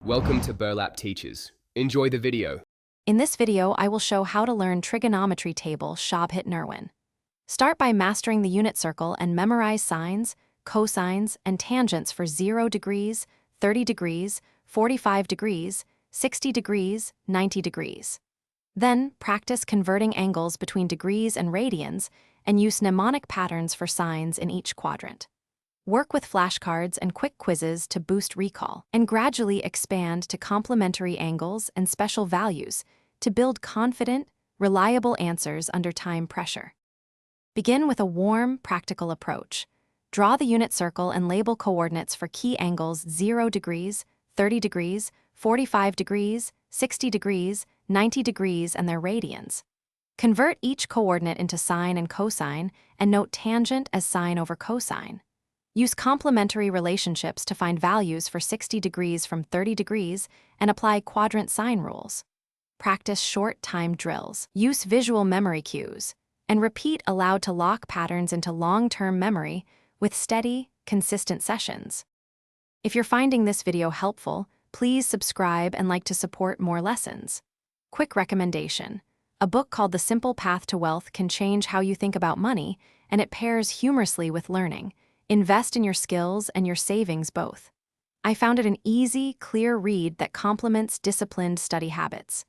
Welcome to Burlap Teachers. Enjoy the video. In this video, I will show how to learn trigonometry table Shobhit Nirwan. Start by mastering the unit circle and memorize sines, cosines, and tangents for 0 degrees, 30 degrees, 45 degrees, 60 degrees, 90 degrees. Then, practice converting angles between degrees and radians and use mnemonic patterns for signs in each quadrant. Work with flashcards and quick quizzes to boost recall, and gradually expand to complementary angles and special values to build confident, reliable answers under time pressure. Begin with a warm, practical approach. Draw the unit circle and label coordinates for key angles 0 degrees, 30 degrees, 45 degrees, 60 degrees, 90 degrees, and their radians. Convert each coordinate into sine and cosine, and note tangent as sine over cosine. Use complementary relationships to find values for 60 degrees from 30 degrees and apply quadrant sine rules. Practice short time drills. Use visual memory cues and repeat aloud to lock patterns into long-term memory with steady, consistent sessions. If you're finding this video helpful, please subscribe and like to support more lessons. Quick recommendation. A book called The Simple Path to Wealth can change how you think about money, and it pairs humorously with learning. Invest in your skills and your savings both. I found it an easy, clear read that complements disciplined study habits.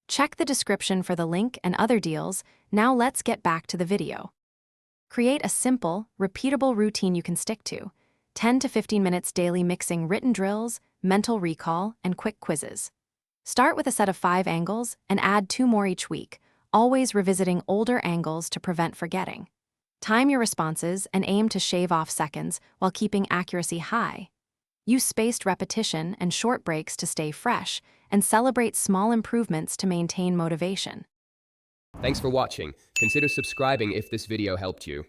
Check the description for the link and other deals. Now let's get back to the video. Create a simple, repeatable routine you can stick to. 10 to 15 minutes daily mixing written drills, mental recall, and quick quizzes. Start with a set of 5 angles and add 2 more each week, always revisiting older angles to prevent forgetting. Time your responses and aim to shave off seconds while keeping accuracy high. Use spaced repetition and short breaks to stay fresh, and celebrate small improvements to maintain motivation. Thanks for watching. Consider subscribing if this video helped you.